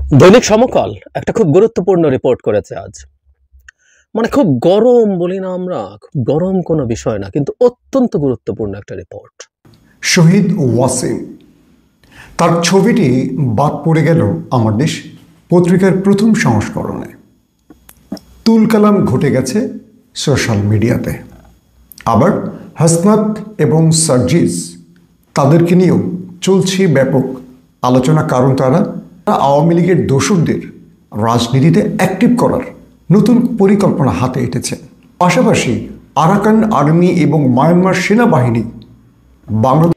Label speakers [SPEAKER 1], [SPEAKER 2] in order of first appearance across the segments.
[SPEAKER 1] দৈনিক সমকাল একটা খুব গুরুত্বপূর্ণ রিপোর্ট করেছে আজ। খুব গরম বলি না আমরা, খুব গরম কোনো বিষয় না, কিন্তু অত্যন্ত গুরুত্বপূর্ণ একটা রিপোর্ট।
[SPEAKER 2] শহীদ ওয়াসিম, তার ছবিটি বাদ পড়ে গেল আমার দেশ পত্রিকার প্রথম সংস্করণে। তুলকালাম ঘটে গেছে সোশ্যাল মিডিয়াতে। আবার হাসনাত এবং সার্জিস, তাদেরকে নিয়েও চলছে ব্যাপক আলোচনা, কারণ তারা আওয়ামী লীগের দোসরদের রাজনীতিতে অ্যাক্টিভ করার নতুন পরিকল্পনা হাতে এঁটেছে। পাশাপাশি আরাকান আর্মি এবং মায়ানমার সেনাবাহিনী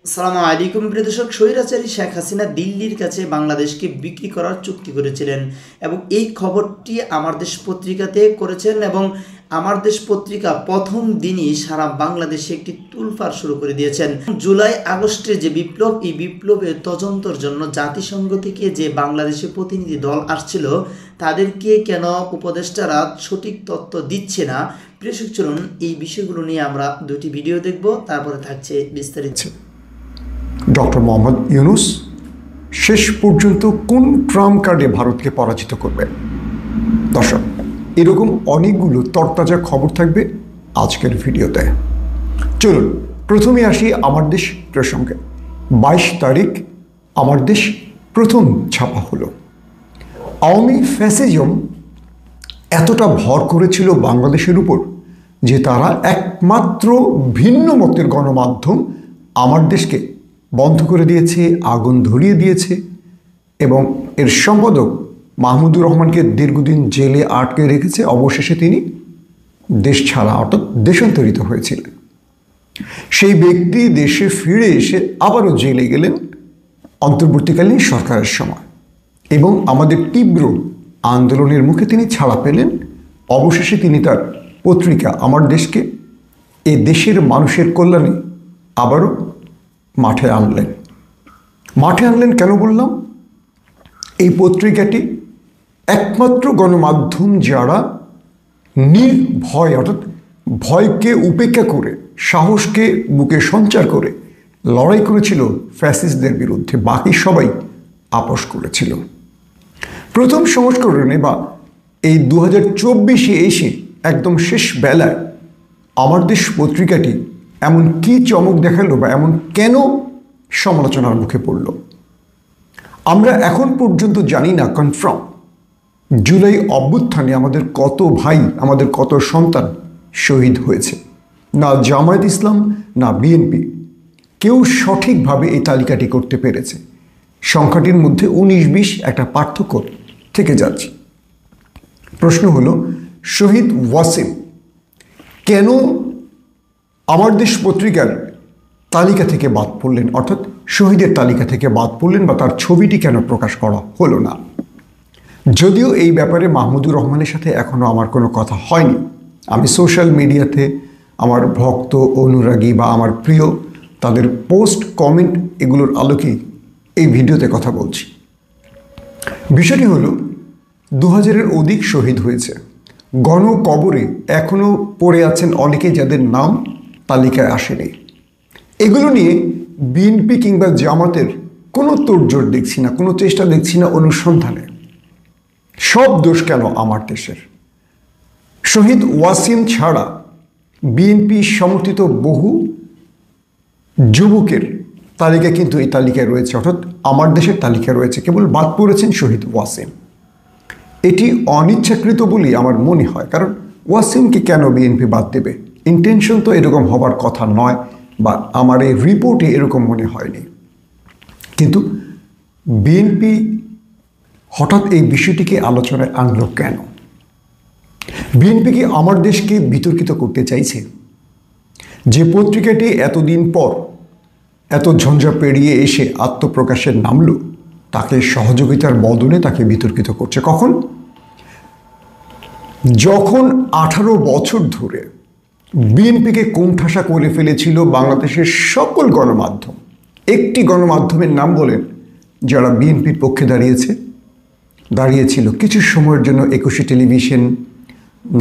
[SPEAKER 3] আসসালামু আলাইকুম প্রিয় দর্শক, স্বৈরাচারী শেখ হাসিনা দিল্লির কাছে বাংলাদেশকে বিক্রি করার চুক্তি করেছিলেন এবং এই খবরটি আমার দেশ পত্রিকাতে করেছেন এবং আমার দেশ পত্রিকা প্রথম দিনই সারা বাংলাদেশে একটি তুলফার শুরু করে দিয়েছেন। জুলাই আগস্টে যে বিপ্লব, এই বিপ্লবের তদন্তের জন্য জাতিসংঘ থেকে যে বাংলাদেশে প্রতিনিধি দল আসছিল, তাদেরকে কেন উপদেষ্টারা সঠিক তথ্য দিচ্ছে না। প্রিয় দর্শক, চলুন এই বিষয়গুলো নিয়ে আমরা দুটি ভিডিও দেখব, তারপরে থাকছে বিস্তারিত।
[SPEAKER 2] ডক্টর মোহাম্মদ ইউনূস শেষ পর্যন্ত কোন ট্রাম্প কার্ডে ভারতকে পরাজিত করবে? দর্শক, এরকম অনেকগুলো তরতাজা খবর থাকবে আজকের ভিডিওতে। চলুন প্রথমে আসি আমার দেশ প্রসঙ্গে। 22 তারিখ আমার দেশ প্রথম ছাপা হলো। আওয়ামী ফ্যাসিজম এতটা ভর করেছিল বাংলাদেশের উপর যে তারা একমাত্র ভিন্ন মতের গণমাধ্যম আমার দেশকে বন্ধ করে দিয়েছে, আগুন ধরিয়ে দিয়েছে এবং এর সম্পাদক মাহমুদুর রহমানকে দীর্ঘদিন জেলে আটকে রেখেছে। অবশেষে তিনি দেশ ছাড়া অর্থাৎ দেশান্তরিত হয়েছিলেন। সেই ব্যক্তি দেশে ফিরে এসে আবারও জেলে গেলেন অন্তর্বর্তীকালীন সরকারের সময় এবং আমাদের তীব্র আন্দোলনের মুখে তিনি ছাড়া পেলেন। অবশেষে তিনি তার পত্রিকা আমার দেশকে এ দেশের মানুষের কল্যাণে আবারও মাঠে আনলেন। কেন বললাম? এই পত্রিকাটি একমাত্র গণমাধ্যম যারা নির্ভয় অর্থাৎ ভয়কে উপেক্ষা করে, সাহসকে বুকে সঞ্চার করে লড়াই করেছিল ফ্যাসিস্টদের বিরুদ্ধে। বাকি সবাই আপোষ করেছিল। প্রথম সংস্করণে বা এই 2024-এ এসে একদম শেষ বেলায় আমার দেশ পত্রিকাটি এমন কি চমক দেখালো বা এমন কেন সমালোচনার মুখে পড়ল? আমরা এখন পর্যন্ত জানি না কনফার্ম জুলাই অভ্যুত্থানে আমাদের কত ভাই, আমাদের কত সন্তান শহীদ হয়েছে। না জামায়াত ইসলাম না বিএনপি কেউ সঠিকভাবে এই তালিকাটি করতে পেরেছে। সংখ্যাটির মধ্যে 19-20 একটা পার্থক্য থেকে যাচ্ছে। প্রশ্ন হলো, শহীদ ওয়াসিম কেন আমার দেশ পত্রিকার তালিকা থেকে বাদ পড়লেন, অর্থাৎ শহীদের তালিকা থেকে বাদ পড়লেন, বা তার ছবিটি কেন প্রকাশ করা হলো না? যদিও এই ব্যাপারে মাহমুদুর রহমানের সাথে এখনও আমার কোনো কথা হয়নি। আমি সোশ্যাল মিডিয়াতে আমার ভক্ত, অনুরাগী বা আমার প্রিয় তাদের পোস্ট, কমেন্ট এগুলোর আলোকেই এই ভিডিওতে কথা বলছি। বিষয়টি হলো 2000-এর অধিক শহীদ হয়েছে। গণকবরে এখনও পড়ে আছেন অনেকে, যাদের নাম তালিকায় আসেনি। এগুলো নিয়ে বিএনপি কিংবা জামাতের কোনো তোড়জোড় দেখছি না, কোনো চেষ্টা দেখছি না অনুসন্ধানে। সব দোষ কেন আমার দেশের? শহীদ ওয়াসিম ছাড়া বিএনপি সমর্থিত বহু যুবকের তালিকা কিন্তু এই তালিকায় রয়েছে, অর্থাৎ আমার দেশের তালিকায় রয়েছে। কেবল বাদ পড়েছেন শহীদ ওয়াসিম। এটি অনিচ্ছাকৃত বলেই আমার মনে হয়, কারণ ওয়াসিমকে কেন বিএনপি বাদ দেবে? ইন্টেনশন তো এরকম হবার কথা নয়, বা আমার এই রিপোর্টে এরকম মনে হয়নি। কিন্তু বিএনপি হঠাৎ এই বিষয়টিকে আলোচনায় আনলো কেন? বিএনপি কি আমার দেশকে বিতর্কিত করতে চাইছে? যে পত্রিকাটি এতদিন পর এত ঝঞ্ঝা পেরিয়ে এসে আত্মপ্রকাশের নামলো, তাকে সহযোগিতার বদলে তাকে বিতর্কিত করছে। কখন? যখন 18 বছর ধরে বিএনপিকে কোণঠাসা করে ফেলেছিল বাংলাদেশের সকল গণমাধ্যম। একটি গণমাধ্যমের নাম বলেন যারা বিএনপির পক্ষে দাঁড়িয়েছিল কিছু সময়ের জন্য? 21 টেলিভিশন,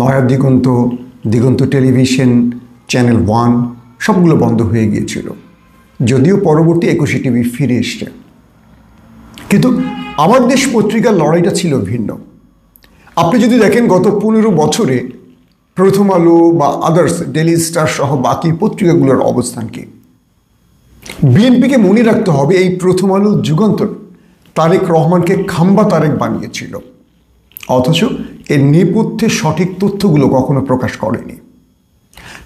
[SPEAKER 2] নয়া দিগন্ত, দিগন্ত টেলিভিশন, চ্যানেল 1 সবগুলো বন্ধ হয়ে গিয়েছিল। যদিও পরবর্তী 21 টিভি ফিরে এসছে, কিন্তু আমার দেশ পত্রিকার লড়াইটা ছিল ভিন্ন। আপনি যদি দেখেন গত 15 বছরে প্রথম আলো বা আদার্স, ডেইলি স্টার সহ বাকি পত্রিকাগুলোর অবস্থান কি। বিএনপিকে মনে রাখতে হবে এই প্রথম আলো যুগান্তর তারেক রহমানকে খাম্বা তারেক বানিয়েছিল, অথচ এর নেপথ্যে সঠিক তথ্যগুলো কখনো প্রকাশ করেনি।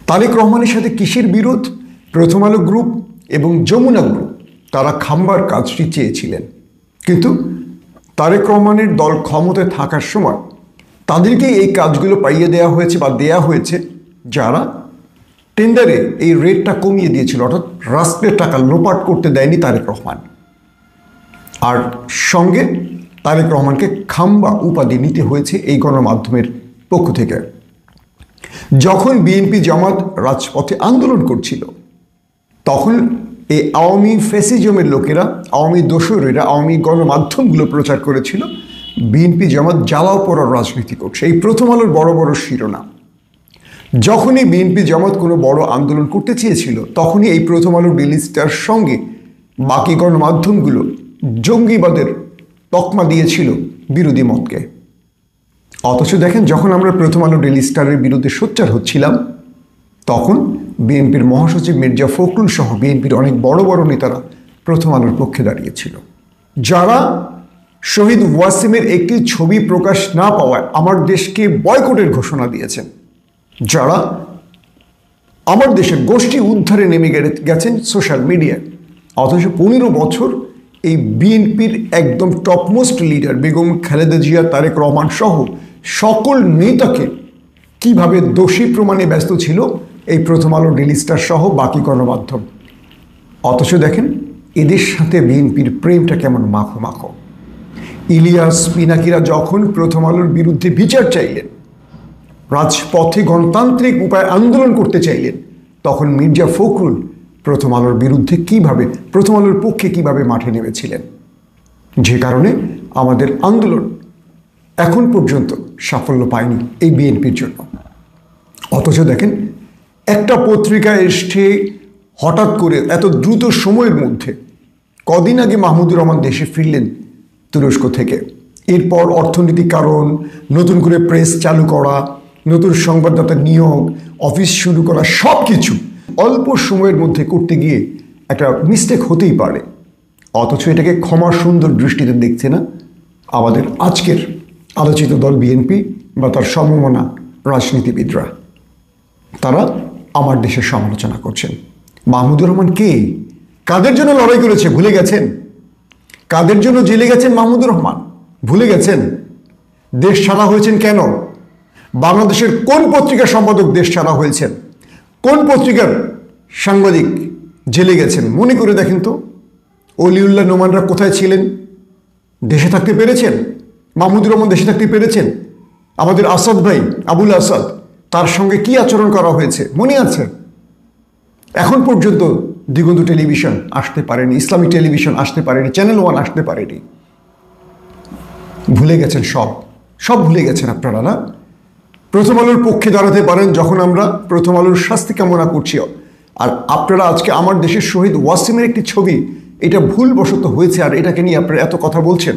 [SPEAKER 2] তারেক রহমানের সাথে কিসের বিরোধ? প্রথম আলো গ্রুপ এবং যমুনা গ্রুপ তারা খাম্বার কাজটি চেয়েছিলেন, কিন্তু তারেক রহমানের দল ক্ষমতায় থাকার সময় তাদেরকে এই কাজগুলো পাইয়ে দেওয়া হয়েছে বা দেয়া হয়েছে যারা টেন্ডারে এই রেটটা কমিয়ে দিয়েছিল, অর্থাৎ রাষ্ট্রের টাকা লোপাট করতে দেয়নি তারেক রহমান। আর সঙ্গে তারেক রহমানকে খাম্বা উপাধি নিতে হয়েছে এই গণমাধ্যমের পক্ষ থেকে। যখন বিএনপি জামাত রাজপথে আন্দোলন করছিল তখন এই আওয়ামী ফ্যাসিজমের লোকেরা, আওয়ামী দোসরেরা আওয়ামী গণমাধ্যমগুলো প্রচার করেছিল বিএনপি জামাত জ্বালাও পড়ার রাজনীতি করছে। এই প্রথম আলোর বড় বড় শিরোনাম। যখনই বিএনপি জামাত কোনো বড় আন্দোলন করতে চেয়েছিল তখনই এই প্রথম আলোর ডেইলি স্টার সঙ্গে বাকি গণমাধ্যমগুলো জঙ্গিবাদের তকমা দিয়েছিল বিরোধী মতকে। অথচ দেখেন, যখন আমরা প্রথম আলো ডেইলি স্টারের বিরুদ্ধে সোচ্চার হচ্ছিলাম তখন বিএনপির মহাসচিব মির্জা ফখরুল সহ বিএনপির অনেক বড় বড় নেতারা প্রথম আলোর পক্ষে দাঁড়িয়েছিল, যারা শহীদ ওয়াসিমের একটি ছবি প্রকাশ না পাওয়ায় আমার দেশকে বয়কটের ঘোষণা দিয়েছেন, যারা আমার দেশের গোষ্ঠী উদ্ধারে নেমে গেছেন সোশ্যাল মিডিয়ায়। অথচ 15 বছর এই বিএনপির একদম টপমোস্ট লিডার বেগম খালেদা জিয়া, তারেক রহমান সহ সকল নেতাকে কিভাবে দোষী প্রমাণে ব্যস্ত ছিল এই প্রথম আলো, ডেইলি স্টার সহ বাকি গণমাধ্যম। অথচ দেখেন এদের সাথে বিএনপির প্রেমটা কেমন মাখো মাখো। ইলিয়াস পিনাকিরা যখন প্রথম আলোর বিরুদ্ধে বিচার চাইলেন, রাজপথে গণতান্ত্রিক উপায়ে আন্দোলন করতে চাইলেন, তখন মির্জা ফখরুল প্রথম আলোর বিরুদ্ধে কিভাবে, প্রথম আলোর পক্ষে কিভাবে মাঠে নেমেছিলেন, যে কারণে আমাদের আন্দোলন এখন পর্যন্ত সাফল্য পায়নি এই বিএনপির জন্য। অথচ দেখেন একটা পত্রিকা এসে হঠাৎ করে এত দ্রুত সময়ের মধ্যে, কদিন আগে মাহমুদুর রহমান দেশে ফিরলেন তুরস্ক থেকে, এরপর অর্থনৈতিক কারণ, নতুন করে প্রেস চালু করা, নতুন সংবাদদাতা নিয়োগ, অফিস শুরু করা, সব কিছু অল্প সময়ের মধ্যে করতে গিয়ে একটা মিস্টেক হতেই পারে। অথচ এটাকে ক্ষমা সুন্দর দৃষ্টিতে দেখছে না আমাদের আজকের আলোচিত দল বিএনপি বা তার সমমনা রাজনীতিবিদরা। তারা আমার দেশের সমালোচনা করছেন। মাহমুদুর রহমান কে? কাদের জন্য লড়াই করেছে ভুলে গেছেন? কাদের জন্য জেলে গেছেন মাহমুদুর রহমান ভুলে গেছেন? দেশ ছাড়া হয়েছেন কেন? বাংলাদেশের কোন পত্রিকার সম্পাদক দেশ ছাড়া হয়েছেন? কোন পত্রিকার সাংবাদিক জেলে গেছেন? মনে করে দেখেন তো। অলিউল্লাহ নোমানরা কোথায় ছিলেন? দেশে থাকতে পেরেছেন? মাহমুদুর রহমান দেশে থাকতে পেরেছেন? আমাদের আসাদ ভাই, আবুল আসাদ, তার সঙ্গে কি আচরণ করা হয়েছে মনে আছে? এখন পর্যন্ত দিগন্ত টেলিভিশন আসতে পারেনি, ইসলামী টেলিভিশন আসতে পারেনি, চ্যানেল 1 আসতে পারেনি। ভুলে গেছেন, সব ভুলে গেছেন আপনারা না? প্রথম আলোর পক্ষে দাঁড়াতে পারেন যখন আমরা প্রথম আলোর শাস্তি কামনা করছি, আর আপনারা আজকে আমার দেশের শহীদ ওয়াসিমের একটি ছবি, এটা ভুলবশত হয়েছে আর এটাকে নিয়ে আপনারা এত কথা বলছেন।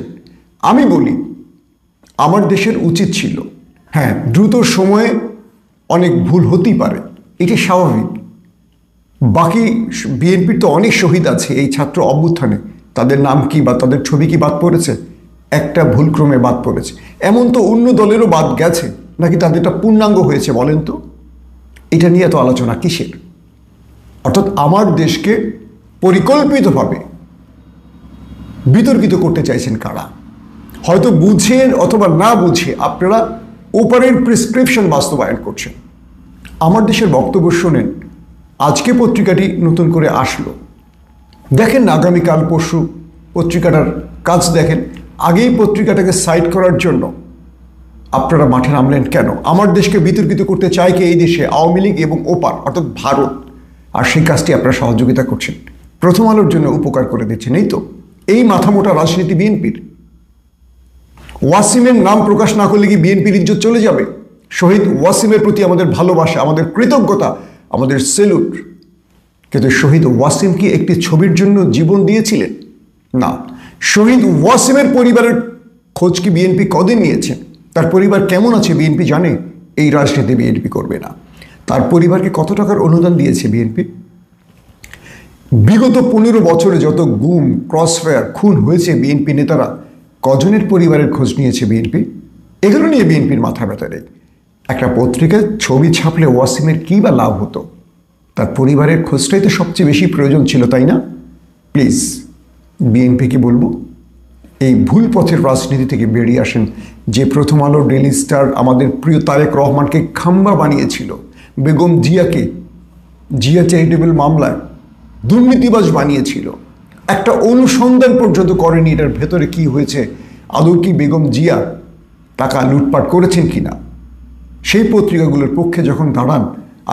[SPEAKER 2] আমি বলি আমার দেশের উচিত ছিল, হ্যাঁ দ্রুত সময়ে অনেক ভুল হতেই পারে, এটি স্বাভাবিক। বাকি বিএনপির তো অনেক শহীদ আছে এই ছাত্র অভ্যুত্থানে, তাদের নাম কি বা তাদের ছবি কি বাদ পড়েছে? একটা ভুলক্রমে বাদ পড়েছে। এমন তো অন্য দলেরও বাদ গেছে, নাকি তাদেরটা পূর্ণাঙ্গ হয়েছে বলেন তো? এটা নিয়ে তো আলোচনা কিসের? অর্থাৎ আমার দেশকে পরিকল্পিতভাবে বিতর্কিত করতে চাইছেন কারা? হয়তো বুঝেন অথবা না বুঝে আপনারা ওপারের প্রেসক্রিপশন বাস্তবায়ন করছেন। আমার দেশের বক্তব্য শোনেন। আজকে পত্রিকাটি নতুন করে আসলো, দেখেন না আগামীকাল পরশু পত্রিকাটার কাজ দেখেন। আগেই পত্রিকাটাকে সাইড করার জন্য আপনারা মাঠে নামলেন কেন? আমার দেশকে বিতর্কিত করতে চায় কি এই দেশে আওয়ামী লীগ এবং ওপার অর্থাৎ ভারত, আর সেই কাজটি আপনারা সহযোগিতা করছেন, প্রথম আলোর জন্য উপকার করে দিচ্ছেন। এই তো এই মাথামোটা রাজনীতি বিএনপির। ওয়াসিমের নাম প্রকাশ না করলে কি বিএনপির ইজ্জত চলে যাবে? শহীদ ওয়াসিমের প্রতি আমাদের ভালোবাসা, আমাদের কৃতজ্ঞতা, আমাদের সেলুট। কিন্তু শহীদ ওয়াসিম কি একটি ছবির জন্য জীবন দিয়েছিলেন? না, শহীদ ওয়াসিমের পরিবারের খোঁজ কি বিএনপি কদিন নিয়েছে? তার পরিবার কেমন আছে বিএনপি জানে? এই রাজনীতি বিএনপি করবে না। তার পরিবারকে কত টাকার অনুদান দিয়েছে বিএনপি? বিগত 15 বছরে যত গুম, ক্রসফায়ার, খুন হয়েছে বিএনপি নেতারা কজনের পরিবারের খোঁজ নিয়েছে বিএনপি? এগুলো নিয়ে বিএনপির মাথা ব্যথা নেই। একটা পত্রিকায় ছবি ছাপলে ওয়াসিমের কী বা লাভ হতো? তার পরিবারের খোঁজটাই তো সবচেয়ে বেশি প্রয়োজন ছিল, তাই না? প্লিজ বিএনপিকে বলবো, এই ভুল পথের রাজনীতি থেকে বেরিয়ে আসেন। যে প্রথম আলো, ডেইলি স্টার আমাদের প্রিয় তারেক রহমানকে খাম্বা বানিয়েছিল, বেগম জিয়াকে জিয়া চ্যারিটেবল মামলায় দুর্নীতিবাজ বানিয়েছিল, একটা অনুসন্ধান পর্যন্ত করেনি এটার ভেতরে কি হয়েছে, আদৌ কি বেগম জিয়া টাকা লুটপাট করেছেন কিনা। সেই পত্রিকাগুলোর পক্ষে যখন দাঁড়ান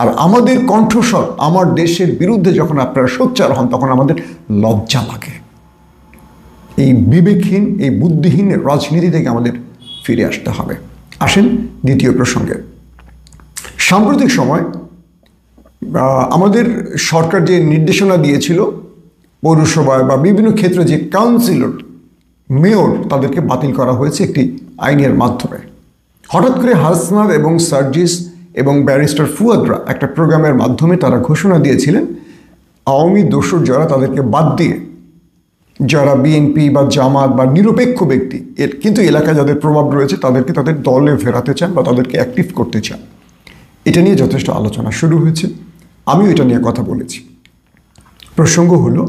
[SPEAKER 2] আর আমাদের কণ্ঠস্বর আমার দেশের বিরুদ্ধে যখন আপনারা সোচ্চার হন, তখন আমাদের লজ্জা লাগে। এই বিবেকহীন, এই বুদ্ধিহীন রাজনীতি থেকে আমাদের ফিরে আসতে হবে। আসেন দ্বিতীয় প্রসঙ্গে। সাম্প্রতিক সময় আমাদের সরকার যে নির্দেশনা দিয়েছিল পৌরসভায় বা বিভিন্ন ক্ষেত্রে যে কাউন্সিলর, মেয়র, তাদেরকে বাতিল করা হয়েছে একটি আইনের মাধ্যমে। হঠাৎ করে হাসনাত এবং সার্জিস এবং ব্যারিস্টার ফুয়াদরা একটা প্রোগ্রামের মাধ্যমে তারা ঘোষণা দিয়েছিলেন আওয়ামী দোসর যারা, তাদেরকে বাদ দিয়ে যারা বিএনপি বা জামাত বা নিরপেক্ষ ব্যক্তি কিন্তু এলাকায় যাদের প্রভাব রয়েছে তাদেরকে তাদের দলে ফেরাতে চান বা তাদেরকে অ্যাক্টিভ করতে চান। এটা নিয়ে যথেষ্ট আলোচনা শুরু হয়েছে, আমিও এটা নিয়ে কথা বলেছি। প্রসঙ্গ হলো,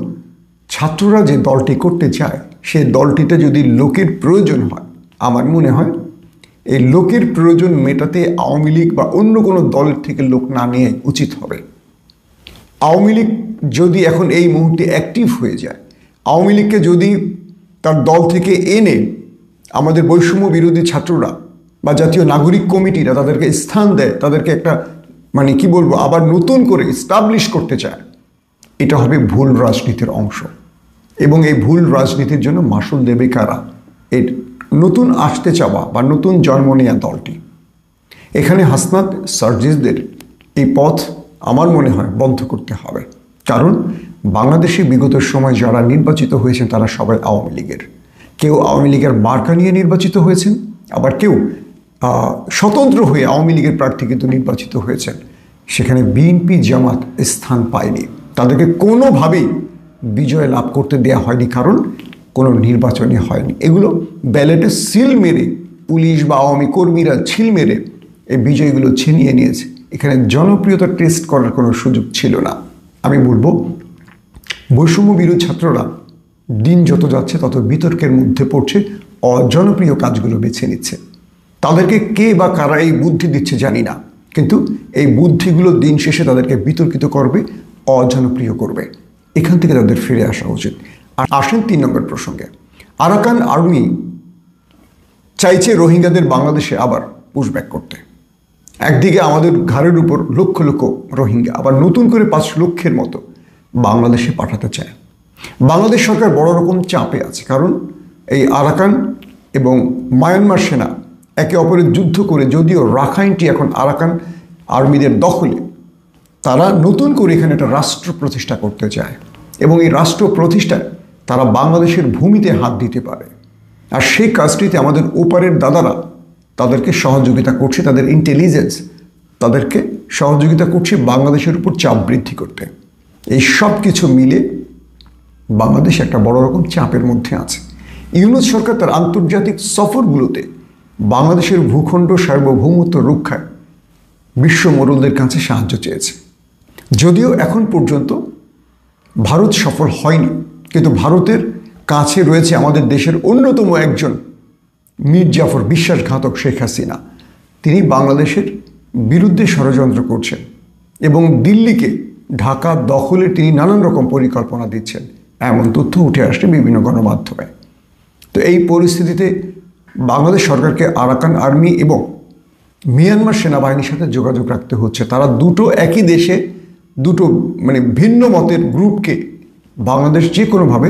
[SPEAKER 2] ছাত্ররা যে দলটি করতে চায় সেই দলটিতে যদি লোকের প্রয়োজন হয়, আমার মনে হয় এই লোকের প্রয়োজন মেটাতে আওয়ামী লীগ বা অন্য কোনো দলের থেকে লোক না নিয়ে উচিত হবে। আওয়ামী লীগ যদি এখন এই মুহূর্তে অ্যাক্টিভ হয়ে যায়, আওয়ামী লীগকে যদি তার দল থেকে এনে আমাদের বৈষম্য বিরোধী ছাত্ররা বা জাতীয় নাগরিক কমিটিরা তাদেরকে স্থান দেয়, তাদেরকে একটা আবার নতুন করে এস্টাবলিশ করতে চায়, এটা হবে ভুল রাজনীতির অংশ। এবং এই ভুল রাজনীতির জন্য মাসুল দেবে কারা? এর নতুন আসতে চাওয়া বা নতুন জন্ম নেওয়া দলটি। এখানে হাসনাত সার্জিসদের এই পথ আমার মনে হয় বন্ধ করতে হবে। কারণ বাংলাদেশে বিগত সময় যারা নির্বাচিত হয়েছেন তারা সবাই আওয়ামী লীগের। কেউ আওয়ামী লীগের মার্কা নিয়ে নির্বাচিত হয়েছেন, আবার কেউ স্বতন্ত্র হয়ে আওয়ামী লীগের প্রার্থী কিন্তু নির্বাচিত হয়েছেন। সেখানে বিএনপি জামাত স্থান পায়নি, তাদেরকে কোনোভাবেই বিজয় লাভ করতে দেওয়া হয়নি, কারণ কোনো নির্বাচনই হয়নি। এগুলো ব্যালটে সিল মেরে, পুলিশ বা আওয়ামী কর্মীরা ছিল মেরে এই বিজয়গুলো ছিনিয়ে নিয়েছে। এখানে জনপ্রিয়তা টেস্ট করার কোনো সুযোগ ছিল না। আমি বলবো, বৈষম্য বিরোধী ছাত্ররা দিন যত যাচ্ছে তত বিতর্কের মধ্যে পড়ছে, অজনপ্রিয় কাজগুলো বেছে নিচ্ছে। তাদেরকে কে বা কারা এই বুদ্ধি দিচ্ছে জানি না, কিন্তু এই বুদ্ধিগুলো দিন শেষে তাদেরকে বিতর্কিত করবে, অজনপ্রিয় করবে। এখান থেকে তাদের ফিরে আসা উচিত। আর আসেন 3 নম্বর প্রসঙ্গে। আরাকান আর্মি চাইছে রোহিঙ্গাদের বাংলাদেশে আবার পুশব্যাক করতে। একদিকে আমাদের ঘাড়ের উপর লক্ষ লক্ষ রোহিঙ্গা আবার নতুন করে 5 লক্ষের মতো বাংলাদেশে পাঠাতে চায়। বাংলাদেশ সরকার বড় রকম চাপে আছে, কারণ এই আরাকান এবং মায়ানমার সেনা একে অপরের যুদ্ধ করে, যদিও রাখাইনটি এখন আরাকান আর্মিদের দখলে, তারা নতুন করে এখানে একটা রাষ্ট্র প্রতিষ্ঠা করতে চায় এবং এই রাষ্ট্র প্রতিষ্ঠায় তারা বাংলাদেশের ভূমিতে হাত দিতে পারে। আর সেই কাজটিতে আমাদের ওপারের দাদারা তাদেরকে সহযোগিতা করছে, তাদের ইন্টেলিজেন্স তাদেরকে সহযোগিতা করছে বাংলাদেশের উপর চাপ বৃদ্ধি করতে। এই সব কিছু মিলে বাংলাদেশ একটা বড় রকম চাপের মধ্যে আছে। ইউনূস সরকার তার আন্তর্জাতিক সফরগুলোতে বাংলাদেশের ভূখণ্ড সার্বভৌমত্ব রক্ষায় বিশ্ব মোড়লদের কাছে সাহায্য চেয়েছে। যদিও এখন পর্যন্ত ভারত সফল হয়নি, কিন্তু ভারতের কাছে রয়েছে আমাদের দেশের অন্যতম একজন মীর জাফর, বিশ্বাসঘাতক শেখ হাসিনা। তিনি বাংলাদেশের বিরুদ্ধে ষড়যন্ত্র করছেন এবং দিল্লিকে ঢাকা দখলের তিনি নানান রকম পরিকল্পনা দিচ্ছেন, এমন তথ্য উঠে আসছে বিভিন্ন গণমাধ্যমে। তো এই পরিস্থিতিতে বাংলাদেশ সরকারকে আরাকান আর্মি এবং মিয়ানমার সেনাবাহিনীর সাথে যোগাযোগ রাখতে হচ্ছে। তারা দুটো একই দেশে দুটো ভিন্ন মতের গ্রুপকে বাংলাদেশ যে কোনোভাবে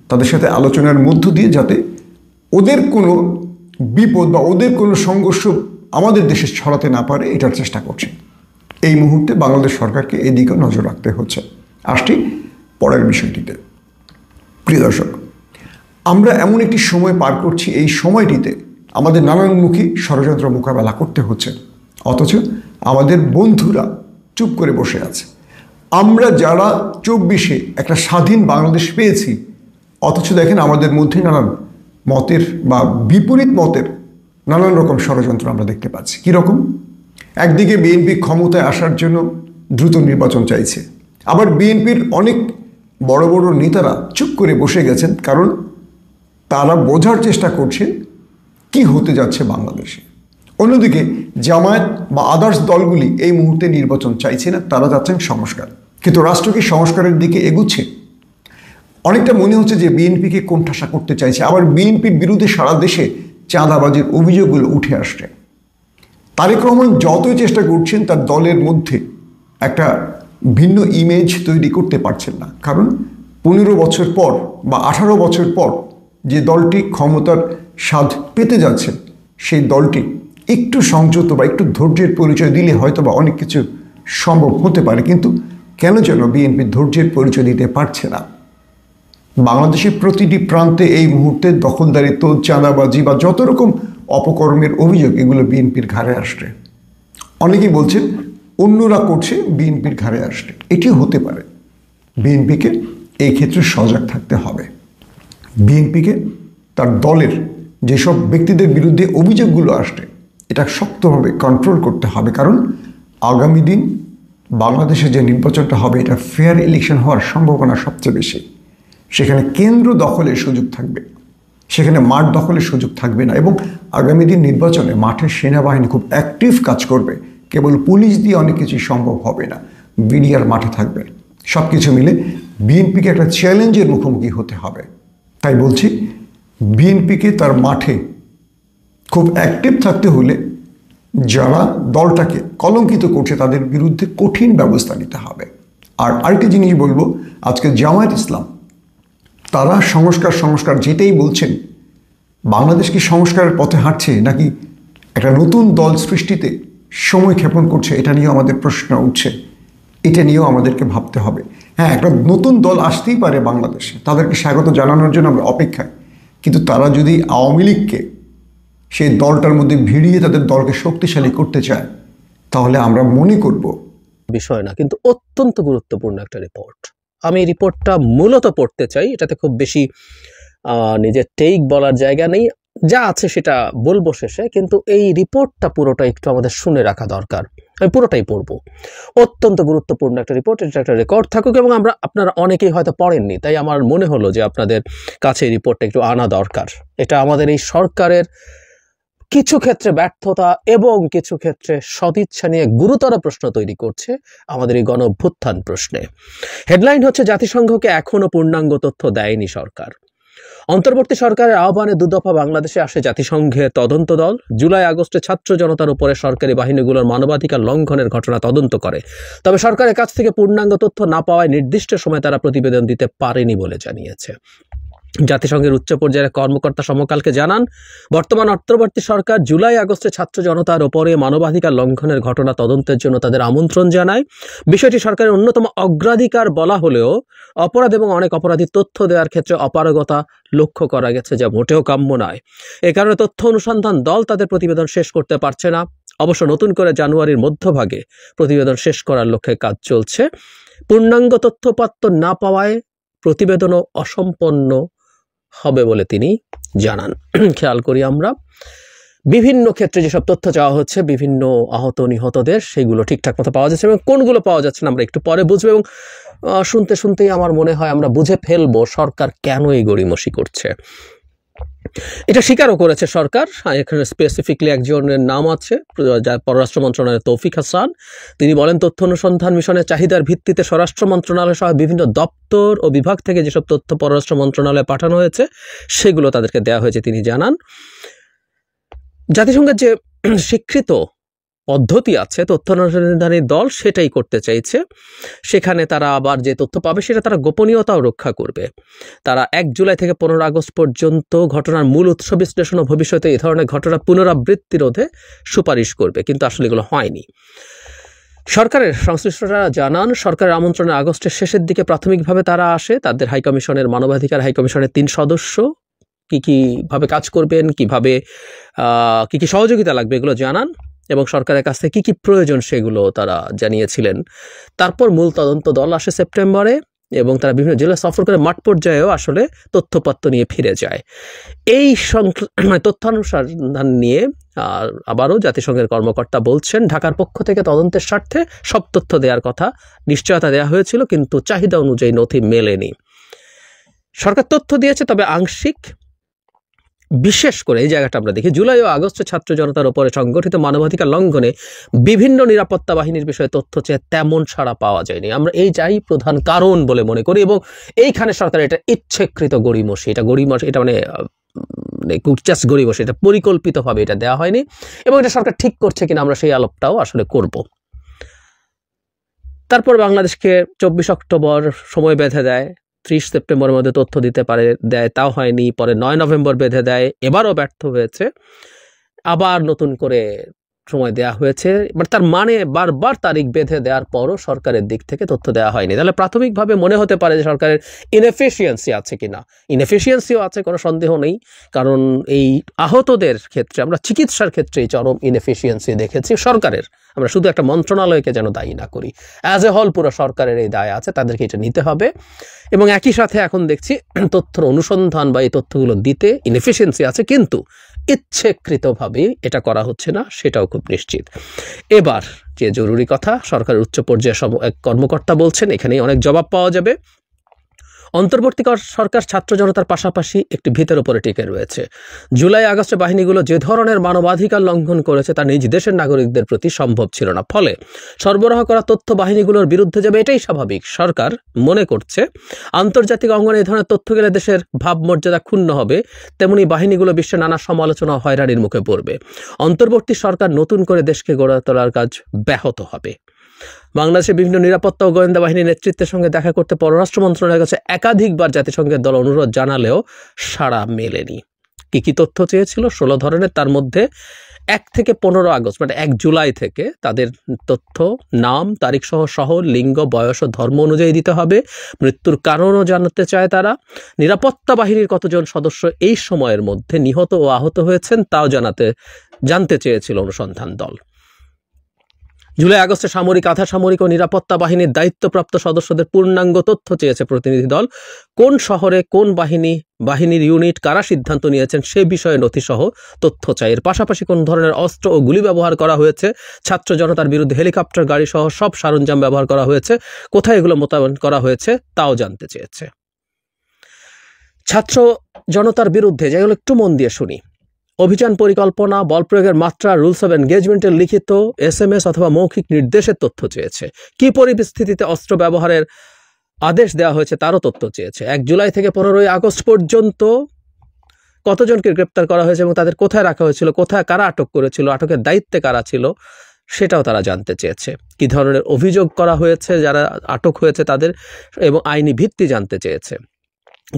[SPEAKER 2] তাদের সাথে আলোচনার মধ্য দিয়ে যাতে ওদের কোনো বিপদ বা ওদের কোনো সংঘর্ষ আমাদের দেশে ছড়াতে না পারে, এটার চেষ্টা করছে। এই মুহূর্তে বাংলাদেশ সরকারকে এদিকে নজর রাখতে হচ্ছে। আসছি পরের বিষয়টিতে। প্রিয় দর্শক, আমরা এমন একটি সময় পার করছি, এই সময়টিতে আমাদের নানানমুখী ষড়যন্ত্র মোকাবেলা করতে হচ্ছে, অথচ আমাদের বন্ধুরা চুপ করে বসে আছে। আমরা যারা 24-এ একটা স্বাধীন বাংলাদেশ পেয়েছি, অথচ দেখেন আমাদের মধ্যে নানান মতের বা বিপরীত মতের নানান রকম ষড়যন্ত্র আমরা দেখতে পাচ্ছি। কীরকম? একদিকে বিএনপি ক্ষমতায় আসার জন্য দ্রুত নির্বাচন চাইছে, আবার বিএনপির অনেক বড় বড় নেতারা চুপ করে বসে গেছেন, কারণ তারা বোঝার চেষ্টা করছেন কি হতে যাচ্ছে বাংলাদেশে। অন্যদিকে জামায়াত বা আদার্স দলগুলি এই মুহূর্তে নির্বাচন চাইছে না, তারা চাচ্ছেন সংস্কার। কিন্তু রাষ্ট্র কি সংস্কারের দিকে এগুচ্ছে? অনেকটা মনে হচ্ছে যে বিএনপিকে কোণঠাসা করতে চাইছে, আবার বিএনপির বিরুদ্ধে সারা দেশে চাঁদাবাজির অভিযোগগুলো উঠে আসছে। তারেক রহমান যতই চেষ্টা করছেন তার দলের মধ্যে একটা ভিন্ন ইমেজ তৈরি করতে পারছেন না, কারণ 15 বছর পর বা 18 বছর পর যে দলটি ক্ষমতার স্বাদ পেতে যাচ্ছে, সেই দলটি একটু সংযত বা একটু ধৈর্যের পরিচয় দিলে হয়তো বা অনেক কিছু সম্ভব হতে পারে। কিন্তু কেন যেন বিএনপি ধৈর্যের পরিচয় দিতে পারছে না। বাংলাদেশের প্রতিটি প্রান্তে এই মুহূর্তে দখলদারিত্ব, চাঁদাবাজি বা যত রকম অপকর্মের অভিযোগ, এগুলো বিএনপির ঘাড়ে আসছে। অনেকেই বলছেন অন্যরা করছে, বিএনপির ঘাড়ে আসছে। এটিও হতে পারে। বিএনপিকে এই ক্ষেত্রে সজাগ থাকতে হবে। বিএনপিকে তার দলের যেসব ব্যক্তিদের বিরুদ্ধে অভিযোগগুলো আসছে, এটা শক্তভাবে কন্ট্রোল করতে হবে, কারণ আগামী দিন বাংলাদেশে যে নির্বাচনটা হবে, এটা ফেয়ার ইলেকশন হওয়ার সম্ভাবনা সবচেয়ে বেশি। সেখানে কেন্দ্র দখলের সুযোগ থাকবে, সেখানে মাঠ দখলের সুযোগ থাকবে না, এবং আগামী দিন নির্বাচনে মাঠের সেনাবাহিনী খুব অ্যাক্টিভ কাজ করবে। কেবল পুলিশ দিয়ে অনেক কিছু সম্ভব হবে না, বিডিআর মাঠে থাকবে। সব কিছু মিলে বিএনপিকে একটা চ্যালেঞ্জের মুখোমুখি হতে হবে। তাই বলছি, বিএনপিকে তার মাঠে খুব অ্যাক্টিভ থাকতে হলে যারা দলটাকে কলঙ্কিত করছে তাদের বিরুদ্ধে কঠিন ব্যবস্থা নিতে হবে। আর আরেকটি জিনিস বলবো, আজকে জামায়াত ইসলাম তারা সংস্কার যেটাই বলছেন, বাংলাদেশ কি সংস্কারের পথে হাঁটছে নাকি একটা নতুন দল সৃষ্টিতে সময় ক্ষেপণ করছে, এটা নিয়েও আমাদের প্রশ্ন উঠছে। এটা নিয়েও আমাদেরকে ভাবতে হবে। হ্যাঁ, একটা নতুন দল আসতেই পারে বাংলাদেশে, তাদেরকে স্বাগত জানানোর জন্য আমরা অপেক্ষায়। কিন্তু তারা যদি আওয়ামী লীগকে সেই দলটার মধ্যে ভিড়িয়ে তাদের দলকে শক্তিশালী করতে চায়, তাহলে আমরা মনে করব
[SPEAKER 1] বিষয় না, কিন্তু অত্যন্ত গুরুত্বপূর্ণ একটা রিপোর্ট। আমি এই রিপোর্টটা মূলত পড়তে চাই। এটাতে খুব বেশি নিজের টেক বলার জায়গা নেই, যা আছে সেটা বলবো শেষে, কিন্তু এই রিপোর্টটা পুরোটা একটু আমাদের শুনে রাখা দরকার। আমি পুরোটাই পড়বো। অত্যন্ত গুরুত্বপূর্ণ একটা রিপোর্ট, এটা একটা রেকর্ড থাকুক, এবং আপনারা অনেকেই হয়তো পড়েননি, তাই আমার মনে হলো যে আপনাদের কাছে এই রিপোর্টটা একটু আনা দরকার। এটা আমাদের এই সরকারের কিছু ক্ষেত্রে ব্যর্থতা এবং কিছু ক্ষেত্রে সদিচ্ছা নিয়ে গুরুতর প্রশ্ন তৈরি করছে আমাদের এই গণ-অভ্যুত্থান প্রশ্নে। হেডলাইন হচ্ছে, জাতিসংঘকে এখনো পূর্ণাঙ্গ তথ্য দেয়নি সরকার। অন্তর্বর্তী সরকারের আহ্বানে দুদফা বাংলাদেশে আসে জাতিসংঘের তদন্ত দল। জুলাই আগস্টে ছাত্র জনতার উপরে সরকারি বাহিনীগুলোর মানবাধিকার লঙ্ঘনের ঘটনা তদন্ত করে, তবে সরকারের কাছ থেকে পূর্ণাঙ্গ তথ্য না পাওয়ায় নির্দিষ্ট সময় তারা প্রতিবেদন দিতে পারেনি বলে জানিয়েছে। জাতিসংঘের উচ্চ পর্যায়ের কর্মকর্তা সমকালকে জানান, বর্তমান অন্তর্বর্তী সরকার জুলাই আগস্টে ছাত্র জনতার ওপরে মানবাধিকার লঙ্ঘনের ঘটনা তদন্তের জন্য তাদের আমন্ত্রণ জানায়। বিষয়টি সরকারের অন্যতম অগ্রাধিকার বলা হলেও অপরাধ এবং অনেক অপরাধী তথ্য দেওয়ার ক্ষেত্রে অপারগতা লক্ষ্য করা গেছে, যা মোটেও কাম্য নয়। এ কারণে তথ্য অনুসন্ধান দল তাদের প্রতিবেদন শেষ করতে পারছে না। অবশ্য নতুন করে জানুয়ারির মধ্যভাগে প্রতিবেদন শেষ করার লক্ষ্যে কাজ চলছে। পূর্ণাঙ্গ তথ্যপাত্র না পাওয়ায় প্রতিবেদনও অসম্পন্ন হবে বলে তিনি জানান। খেয়াল করি আমরা, বিভিন্ন ক্ষেত্রে যেসব তথ্য চাওয়া হচ্ছে বিভিন্ন আহত নিহতদের, সেগুলো ঠিকঠাক মতো পাওয়া যাচ্ছে, এবং কোনগুলো পাওয়া যাচ্ছে না আমরা একটু পরে বুঝবো। এবং শুনতে শুনতেই আমার মনে হয় আমরা বুঝে ফেলবো সরকার কেন এই গড়িমসি করছে। এটা স্বীকারও করেছে সরকার। এখানে স্পেসিফিকলি একজনের নাম আছে, যা পররাষ্ট্র মন্ত্রণালয়ের তৌফিক হাসান। তিনি বলেন, তথ্য অনুসন্ধান মিশনের চাহিদার ভিত্তিতে স্বরাষ্ট্র মন্ত্রণালয় সহ বিভিন্ন দপ্তর ও বিভাগ থেকে যেসব তথ্য পররাষ্ট্র মন্ত্রণালয়ে পাঠানো হয়েছে সেগুলো তাদেরকে দেওয়া হয়েছে। তিনি জানান, জাতিসংঘের যে স্বীকৃত পদ্ধতি আছে তথ্য অনুসন্ধানী দল সেটাই করতে চাইছে। সেখানে তারা আবার যে তথ্য পাবে সেটা তারা গোপনীয়তাও রক্ষা করবে। তারা 1 জুলাই থেকে 15 আগস্ট পর্যন্ত ঘটনার মূল উৎস বিশ্লেষণ ও ভবিষ্যতে এই ধরনের ঘটনা পুনরাবৃত্তি রোধে সুপারিশ করবে, কিন্তু আসলে এগুলো হয়নি। সরকারের সংশ্লিষ্টরা জানান, সরকারের আমন্ত্রণে আগস্টের শেষের দিকে প্রাথমিকভাবে তারা আসে। তাদের হাইকমিশনের মানবাধিকার হাইকমিশনের 3 সদস্য কিভাবে কাজ করবেন, কিভাবে কি কি সহযোগিতা লাগবে এগুলো জানান এবং সরকারের কাছ থেকে কি কি প্রয়োজন সেগুলো তারা জানিয়েছিলেন। তারপর মূল তদন্ত দল আসে সেপ্টেম্বরে এবং তারা বিভিন্ন জেলা সফর করে মাঠ পর্যায়েও আসলে তথ্যপত্র নিয়ে ফিরে যায়। এই তথ্যানুসন্ধান নিয়ে আবারও জাতিসংঘের কর্মকর্তা বলছেন ঢাকার পক্ষ থেকে তদন্তের স্বার্থে সব তথ্য দেওয়ার কথা নিশ্চয়তা দেওয়া হয়েছিল, কিন্তু চাহিদা অনুযায়ী নথি মেলেনি। সরকার তথ্য দিয়েছে, তবে আংশিক। বিশেষ করে এই জায়গাটা আমরা দেখি, জুলাই ও আগস্টে ছাত্র জনতার উপরে সংগঠিত মানবাধিকার লঙ্ঘনে বিভিন্ন নিরাপত্তা বাহিনীর বিষয়ে তথ্য চেয়ে তেমন সাড়া পাওয়া যায়নি। আমরা এই যাই প্রধান কারণ বলে মনে করি এবং এইখানে সরকার এটা ইচ্ছাকৃত গড়িমসি, এটা মানে জাস্ট গড়িমসি, এটা পরিকল্পিতভাবে এটা দেওয়া হয়নি এবং এটা সরকার ঠিক করছে কিনা আমরা সেই আলাপটাও আসলে করব। তারপর বাংলাদেশকে 24 অক্টোবর সময় বেঁধে দেয়, 30 সেপ্টেম্বরের মধ্যে তথ্য দিতে দেয়, তাও হয়নি। পরে 9 নভেম্বর বেঁধে দেয়, এবারও ব্যর্থ হয়েছে। আবার নতুন করে সময় দেওয়া হয়েছে, বাট তার মানে বারবার তারিখ বেঁধে দেওয়ার পরও সরকারের দিক থেকে তথ্য দেওয়া হয়নি। তাহলে প্রাথমিকভাবে মনে হতে পারে যে সরকারের ইনএফিসিয়েন্সি আছে কিনা। ইনএফিসিয়েন্সিও আছে, কোনো সন্দেহ নেই, কারণ এই আহতদের ক্ষেত্রে আমরা চিকিৎসার ক্ষেত্রে চরম ইনএফিসিয়েন্সি দেখেছি সরকারের। আমরা শুধু একটা মন্ত্রণালয়কে যেন দায়ী না করি, অ্যাজ এ হোল পুরো সরকারের এই দায় আছে, তাদেরকে এটা নিতে হবে। এবং একই সাথে এখন দেখছি তথ্যের অনুসন্ধান বা এই তথ্যগুলো দিতে ইনএফিসিয়েন্সি আছে, কিন্তু ইচ্ছাকৃতভাবে এটা করা হচ্ছে না, সেটাও খুব নিশ্চিত। এবার যে জরুরি কথা, সরকারের উচ্চ পর্যায়ে এক কর্মকর্তা বলছেন, এখানেই অনেক জবাব পাওয়া যাবে। অন্তর্বর্তী সরকার ছাত্র জনতার পাশাপাশি একটি ভিতের উপরে টিকে রয়েছে। জুলাই আগস্টে বাহিনীগুলো যে ধরনের মানবাধিকার লঙ্ঘন করেছে তা নিজ দেশের নাগরিকদের প্রতি সম্ভব ছিল না। ফলে সরবরাহ করা তথ্য বাহিনীগুলোর বিরুদ্ধে যাবে, এটাই স্বাভাবিক। সরকার মনে করছে আন্তর্জাতিক অঙ্গনে এই ধরনের তথ্য গেলে দেশের ভাবমর্যাদা ক্ষুণ্ণ হবে, তেমনি বাহিনীগুলো বিশ্বে নানা সমালোচনা হয়রানির মুখে পড়বে। অন্তর্বর্তী সরকার নতুন করে দেশকে গড়ে তোলার কাজ ব্যাহত হবে। বাংলাদেশের বিভিন্ন নিরাপত্তা ও গোয়েন্দা বাহিনীর নেতৃত্বের সঙ্গে দেখা করতে পররাষ্ট্র মন্ত্রণালয়ের কাছে একাধিকবার জাতিসংঘের দল অনুরোধ জানালেও সাড়া মেলেনি। কি কি তথ্য চেয়েছিল? 16 ধরনের, তার মধ্যে 1 থেকে 15 আগস্ট মানে 1 জুলাই থেকে তাদের তথ্য, নাম, তারিখ সহ শহর, লিঙ্গ, বয়স ও ধর্ম অনুযায়ী দিতে হবে। মৃত্যুর কারণও জানতে চায় তারা। নিরাপত্তা বাহিনীর কতজন সদস্য এই সময়ের মধ্যে নিহত ও আহত হয়েছেন তাও জানতে চেয়েছিল অনুসন্ধান দল। জুলাই আগস্টে সামরিক, আধা সামরিক ও নিরাপত্তা বাহিনীর দায়িত্বপ্রাপ্ত সদস্যদের পূর্ণাঙ্গ তথ্য চেয়েছে প্রতিনিধি দল। কোন শহরে কোন বাহিনীর ইউনিট কারা সিদ্ধান্ত নিয়েছেন সে বিষয়ে নথিসহ তথ্য চাই। এর পাশাপাশি কোন ধরনের অস্ত্র ও গুলি ব্যবহার করা হয়েছে, ছাত্র জনতার বিরুদ্ধে হেলিকপ্টার, গাড়ি সহ সব সরঞ্জাম ব্যবহার করা হয়েছে, কোথায় এগুলো মোতায়েন করা হয়েছে তাও জানতে চেয়েছে। ছাত্র জনতার বিরুদ্ধে যেগুলো একটু মন দিয়ে শুনি, অভিযান পরিকল্পনা, বল প্রয়োগের মাত্রা, রুলস অফ এনগেজমেন্টের লিখিত, SMS অথবা মৌখিক নির্দেশের তথ্য চেয়েছে। কি পরিস্থিতিতে অস্ত্র ব্যবহারের আদেশ দেওয়া হয়েছে তারও তথ্য চেয়েছে। 1 জুলাই থেকে 15 আগস্ট পর্যন্ত কতজনকে গ্রেপ্তার করা হয়েছে এবং তাদের কোথায় রাখা হয়েছিল, কোথায় কারা আটক করেছিল, আটকের দায়িত্বে কারা ছিল সেটাও তারা জানতে চেয়েছে। কি ধরনের অভিযোগ করা হয়েছে যারা আটক হয়েছে তাদের, এবং আইনি ভিত্তি জানতে চেয়েছে।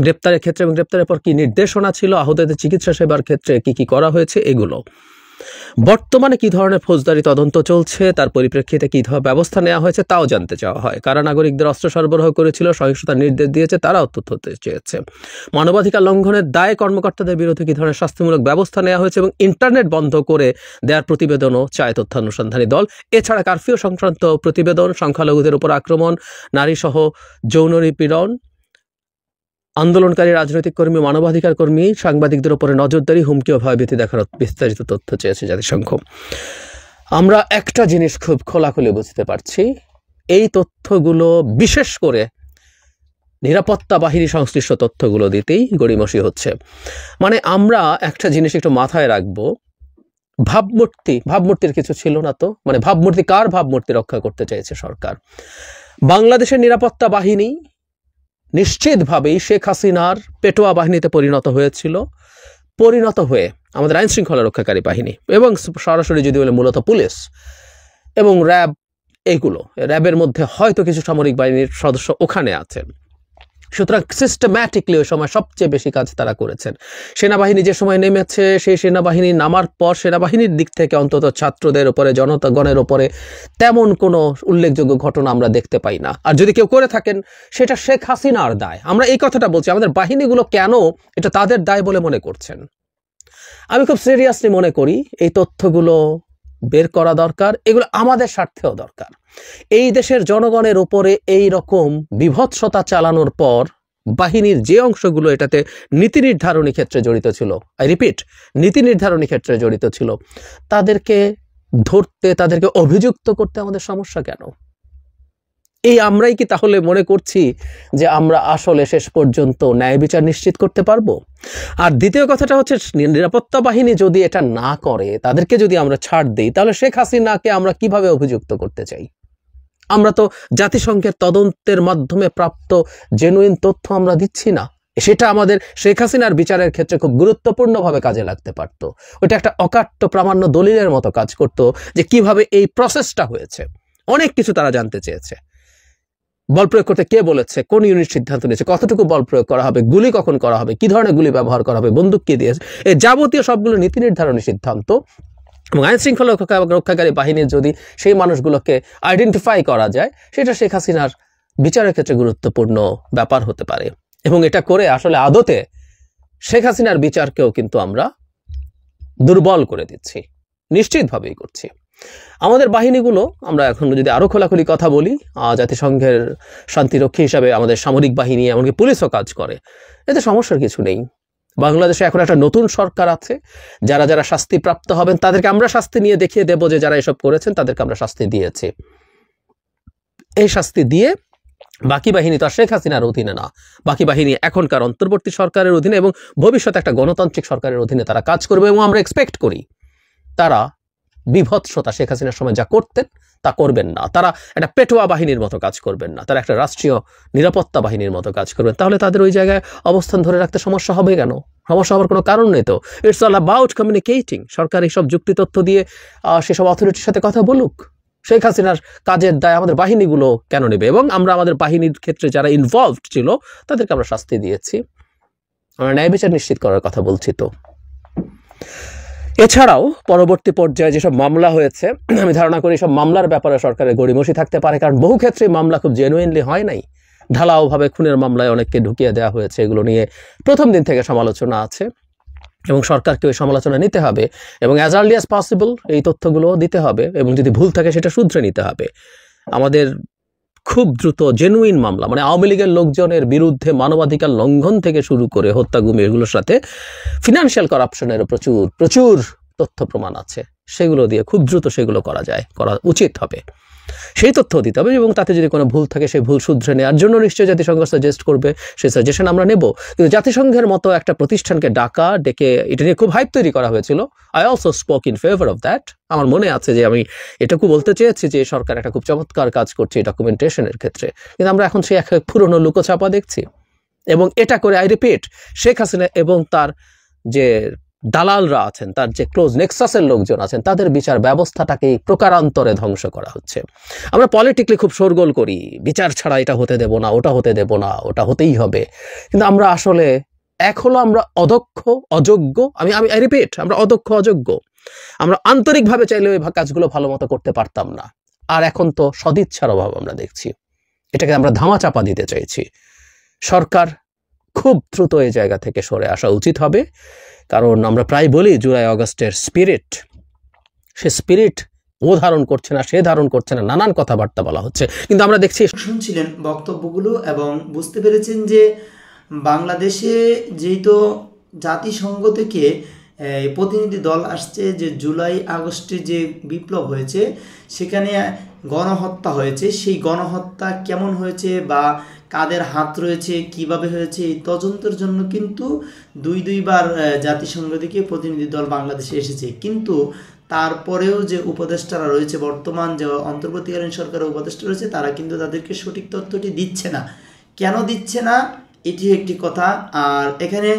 [SPEAKER 1] গ্রেপ্তারের ক্ষেত্রে এবং গ্রেপ্তারের পর কি নির্দেশনা ছিল, আহতদের চিকিৎসা সেবার ক্ষেত্রে কি কি করা হয়েছে, এগুলো। বর্তমানে কি ধরনের ফৌজদারি তদন্ত চলছে, তার পরিপ্রেক্ষিতে কি ধরনের ব্যবস্থা নেওয়া হয়েছে তাও জানতে চাওয়া হয়। কারা নাগরিকদের অস্ত্র সরবরাহ করেছিল, সহিংসতার নির্দেশ দিয়েছে তারাও তথ্য চেয়েছে। মানবাধিকার লঙ্ঘনের দায়ে কর্মকর্তাদের বিরুদ্ধে কি ধরনের শাস্তিমূলক ব্যবস্থা নেওয়া হয়েছে এবং ইন্টারনেট বন্ধ করে দেওয়ার প্রতিবেদনও চায় তথ্যানুসন্ধানী দল। এছাড়া কারফিউ সংক্রান্ত প্রতিবেদন, সংখ্যালঘুদের উপর আক্রমণ, নারী সহ যৌন নিপীড়ন, আন্দোলনকারী রাজনৈতিক কর্মী, মানবাধিকার কর্মী, সাংবাদিকদের উপরে নজরদারি, হুমকি ও ভয়ভীতি দেখার বিস্তারিত তথ্য চেয়েছে জাতিসংঘ। আমরা একটা জিনিস খুব খোলাখুলি বুঝতে পারছি, এই তথ্যগুলো বিশেষ করে নিরাপত্তা বাহিনী সংশ্লিষ্ট তথ্যগুলো দিতেই গড়িমসি হচ্ছে। মানে আমরা একটা জিনিস একটু মাথায় রাখবো, ভাবমূর্তির কিছু ছিল না তো, মানে কার ভাবমূর্তি রক্ষা করতে চাইছে সরকার? বাংলাদেশের নিরাপত্তা বাহিনী নিশ্চিতভাবেই শেখ হাসিনার পেটোয়া বাহিনীতে পরিণত হয়ে আমাদের আইন শৃঙ্খলা রক্ষাকারী বাহিনী এবং সরাসরি যদি বলে মূলত পুলিশ এবং র্যাব, র্যাবের মধ্যে হয়তো কিছু সামরিক বাহিনীর সদস্য ওখানে আছেন। সুতরাং সিস্টেম্যাটিকলি ওই সময় সবচেয়ে বেশি কাজ তারা করেছেন। সেনাবাহিনী যে সময় নেমেছে, সেই সেনাবাহিনী নামার পর সেনাবাহিনীর দিক থেকে অন্তত ছাত্রদের উপরে, জনতাগণের উপরে তেমন কোনো উল্লেখযোগ্য ঘটনা আমরা দেখতে পাই না। আর যদি কেউ করে থাকেন সেটা শেখ হাসিনার দায়। আমরা এই কথাটা বলছি, আমাদের বাহিনীগুলো কেন এটা তাদের দায় বলে মনে করছেন? আমি খুব সিরিয়াসলি মনে করি এই তথ্যগুলো বের করা দরকার, এগুলো আমাদের স্বার্থেও দরকার। এই দেশের জনগণের উপরে এই রকম বিভৎসতা চালানোর পর বাহিনীর যে অংশগুলো এটাতে নীতি নির্ধারণী ক্ষেত্রে জড়িত ছিল, আই রিপিট, নীতি নির্ধারণী ক্ষেত্রে জড়িত ছিল, তাদেরকে ধরতে, তাদেরকে অভিযুক্ত করতে আমাদের সমস্যা কেন? এই আমরাই কি তাহলে মনে করছি যে আমরা আসলে শেষ পর্যন্ত ন্যায় বিচার নিশ্চিত করতে পারবো? আর দ্বিতীয় কথাটা হচ্ছে, নিরাপত্তা বাহিনী যদি এটা না করে, তাদেরকে যদি আমরা ছাড় দিই, তাহলে শেখ হাসিনাকে আমরা কিভাবে অভিযুক্ত করতে চাই? আমরা তো জাতিসংঘের তদন্তের মাধ্যমে প্রাপ্ত জেনুইন তথ্য আমরা দিচ্ছি না। সেটা আমাদের শেখ হাসিনার বিচারের ক্ষেত্রে খুব গুরুত্বপূর্ণভাবে কাজে লাগতে পারত। ওটা একটা অকাট্য প্রামাণ্য দলিলের মতো কাজ করত, যে কিভাবে এই প্রসেসটা হয়েছে। অনেক কিছু তারা জানতে চেয়েছে। বল প্রয়োগ করতে কে বলেছে, কোন ইউনিট সিদ্ধান্ত নিয়েছে, কতটুকু বল প্রয়োগ করা হবে, গুলি কখন করা হবে, কি ধরনের গুলি ব্যবহার করা হবে, বন্দুক কে দিয়েছে, এই যাবতীয় সবগুলো নীতি নির্ধারণী সিদ্ধান্ত। এবং আইন শৃঙ্খলা রক্ষাকারী বাহিনীর যদি সেই মানুষগুলোকে আইডেন্টিফাই করা যায়, সেটা শেখ হাসিনার বিচারের ক্ষেত্রে গুরুত্বপূর্ণ ব্যাপার হতে পারে। এবং এটা করে আসলে আদতে শেখ হাসিনার বিচারকেও কিন্তু আমরা দুর্বল করে দিচ্ছি, নিশ্চিতভাবেই করছি। আমাদের বাহিনীগুলো, আমরা এখন যদি আরো খোলাখুলি কথা বলি, জাতিসংঘের শান্তিরক্ষী হিসাবে আমাদের সামরিক বাহিনী, এমনকি পুলিশও কাজ করে, এতে সমস্যার কিছু নেই। বাংলাদেশে এখন একটা নতুন সরকার আছে, যারা যারা শাস্তিপ্রাপ্ত হবেন তাদেরকে আমরা শাস্তি নিয়ে দেখিয়ে দেব যে যারা এসব করেছেন তাদেরকে আমরা শাস্তি দিয়েছি। এই শাস্তি দিয়ে বাকি বাহিনী তো আর শেখ হাসিনার অধীনে না, বাকি বাহিনী এখনকার অন্তর্বর্তী সরকারের অধীনে এবং ভবিষ্যতে একটা গণতান্ত্রিক সরকারের অধীনে তারা কাজ করবে। এবং আমরা এক্সপেক্ট করি তারা বিভৎসতা শেখ হাসিনার সময় যা করতেন তা করবেন না। তারা একটা পেটোয়া বাহিনীর মতো কাজ করবেন না, তারা একটা রাষ্ট্রীয় নিরাপত্তা বাহিনীর মতো কাজ করবেন। তাহলে তাদের ওই জায়গায় অবস্থান ধরে রাখতে সমস্যা হবে কেন? সমস্যা হওয়ার কোনো কারণ নেই তো। It's all about communicating. সরকার এইসব যুক্তি তথ্য দিয়ে সেসব অথরিটির সাথে কথা বলুক। শেখ হাসিনার কাজের দায় আমাদের বাহিনীগুলো কেন নেবে? এবং আমরা আমাদের বাহিনীর ক্ষেত্রে যারা ইনভলভড ছিল তাদেরকে আমরা শাস্তি দিয়েছি। আমরা ন্যায় বিচার নিশ্চিত করার কথা বলছি। তো এছাড়াও পরবর্তী পর্যায়ে যেসব মামলা হয়েছে, আমি ধারণা করি সব মামলার ব্যাপারে সরকারের গড়িমসি থাকতে পারে, কারণ বহু ক্ষেত্রে মামলা খুব জেনুইনলি হয় নাই। ঢালাওভাবে খুনের মামলায় অনেককে ঢুকিয়ে দেওয়া হয়েছে। এগুলো নিয়ে প্রথম দিন থেকে সমালোচনা আছে এবং সরকারকে ওই সমালোচনা নিতে হবে এবং অ্যাজ আর্লি অ্যাজ পসিবল এই তথ্যগুলো দিতে হবে এবং যদি ভুল থাকে সেটা শুধরে নিতে হবে। আমাদের খুব দ্রুত জেনুইন মামলা, মানে আওয়ামী লীগের লোকজনের বিরুদ্ধে মানবাধিকার লঙ্ঘন থেকে শুরু করে হত্যা, গুম, এগুলোর সাথে ফিনান্সিয়াল করাপশনেরও প্রচুর তথ্য প্রমাণ আছে। সেগুলো দিয়ে খুব দ্রুত সেগুলো করা উচিত হবে। সেই তথ্য দিতে হবে এবং তাতে যদি কোনো ভুল থাকে সেই ভুল শুধরে নেওয়ার জন্য নিশ্চয়ই জাতিসংঘ সাজেস্ট করবে, সেই সাজেশন আমরা নেব। কিন্তু জাতিসংঘের মতো একটা প্রতিষ্ঠানকে ডেকে এটা নিয়ে খুব হাইপ তৈরি করা হয়েছিল। I also spoke in favour of that. আমার মনে আছে যে আমি এটুকু বলতে চেয়েছি যে সরকার একটা খুব চমৎকার কাজ করছে ডকুমেন্টেশনের ক্ষেত্রে, কিন্তু আমরা এখন সেই এক পুরনো লুকোছাপা দেখছি। এবং এটা করে, আই রিপিট, শেখ হাসিনা এবং তার যে দালালরা আছেন, তার যে ক্লোজ নেক্সাসের লোকজন আছেন, তাদের বিচার ব্যবস্থাটাকে প্রকারান্তরে ধ্বংস করা হচ্ছে। আমরা পলিটিক্যালি খুব শোরগোল করি, বিচার ছাড়া এটা হতে দেব না, ওটা হতে দেব না, ওটা হতেই হবে। কিন্তু আমরা আসলে হলো আমরা অদক্ষ, অযোগ্য। আই রিপিট, আমরা অদক্ষ, অযোগ্য। আমরা আন্তরিকভাবে চাইলে ওই কাজগুলো ভালো মতো করতে পারতাম না। আর এখন তো সদিচ্ছার অভাব আমরা দেখছি। এটাকে আমরা ধামাচাপা দিতে চাইছি। সরকার খুব দ্রুত এই জায়গা থেকে সরে আসা উচিত হবে, কারণ আমরা প্রায় বলি জুলাই আগস্টের স্পিরিট, সে স্পিরিট ও ধারণ করছে না, সে ধারণ করছে না, নানান কথাবার্তা বলা হচ্ছে। কিন্তু আমরা দেখছি,
[SPEAKER 3] শুনছিলেন বক্তব্যগুলো এবং বুঝতে পেরেছেন যে বাংলাদেশে যেহেতু জাতিসংঘ থেকে প্রতিনিধি দল আসছে, যে জুলাই আগস্টে যে বিপ্লব হয়েছে সেখানে গণহত্যা হয়েছে, সেই গণহত্যা কেমন হয়েছে বা কাদের হাত রয়েছে, কিভাবে হয়েছে, এই তদন্তের জন্য কিন্তু দুইবার জাতিসংঘ থেকে প্রতিনিধি দল বাংলাদেশে এসেছে। কিন্তু তারপরেও যে উপদেষ্টারা রয়েছে, বর্তমান যে অন্তর্বর্তীকালীন সরকারের উপদেষ্টা রয়েছে, তারা কিন্তু তাদেরকে সঠিক তথ্যটি দিচ্ছে না। কেন দিচ্ছে না, এটি একটি কথা। আর এখানে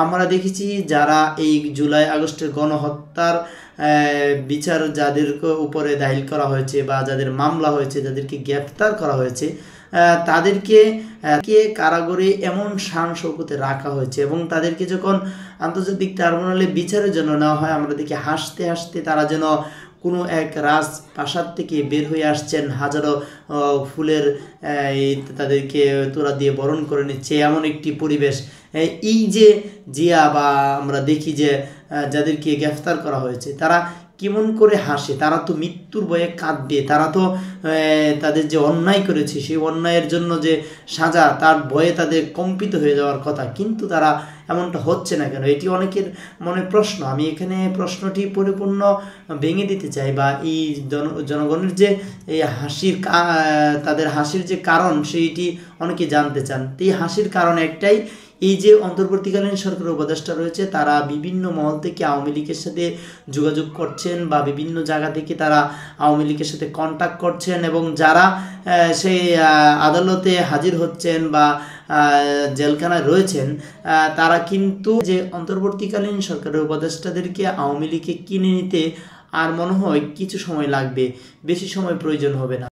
[SPEAKER 3] আমরা দেখেছি যারা এই জুলাই আগস্টের গণহত্যার বিচার যাদের উপরে দাখিল করা হয়েছে বা যাদের মামলা হয়েছে, যাদেরকে গ্রেফতার করা হয়েছে, তাদেরকে কারাগারে এমন শান শৌকতে রাখা হয়েছে এবং তাদেরকে যখন আন্তর্জাতিক ট্রাইব্যুনালে বিচারের জন্য নেওয়া হয়, আমরা দেখি হাসতে হাসতে তারা যেন কোনো এক রাজপ্রাসাদ থেকে বের হয়ে আসছেন, হাজারো ফুলের তাদেরকে তোড়া দিয়ে বরণ করে নিচ্ছে, এমন একটি পরিবেশ। এই যে জিয়া বা আমরা দেখি যে যাদেরকে গ্রেফতার করা হয়েছে তারা কেমন করে হাসে, তারা তো মৃত্যুর ভয়ে কাঁদবে, তারা তো তাদের যে অন্যায় করেছে সেই অন্যায়ের জন্য যে সাজা তার ভয়ে তাদের কম্পিত হয়ে যাওয়ার কথা, কিন্তু তারা এমনটা হচ্ছে না কেন? এটি অনেকের মনে প্রশ্ন। আমি এখানে প্রশ্নটি পরিপূর্ণ ভেঙে দিতে চাই, বা এই জনগণের যে এই হাসির তাদের হাসির যে কারণ সেইটি অনেকে জানতে চান। তো এই হাসির কারণ একটাই, এই যে অন্তর্বর্তীকালীন সরকারের উপদেষ্টা রয়েছে তারা বিভিন্ন মহল থেকে আওয়ামী লীগের সাথে যোগাযোগ করছেন বা বিভিন্ন জায়গা থেকে তারা আওয়ামী লীগের সাথে কন্ট্যাক্ট করছেন, এবং যারা সেই আদালতে হাজির হচ্ছেন বা জেলখানায় রয়েছেন তারা কিন্তু যে অন্তর্বর্তীকালীন সরকারের উপদেষ্টাদেরকে আওয়ামী লীগে কিনে নিতে আর মনে হয় কিছু সময় লাগবে, বেশি সময় প্রয়োজন হবে না।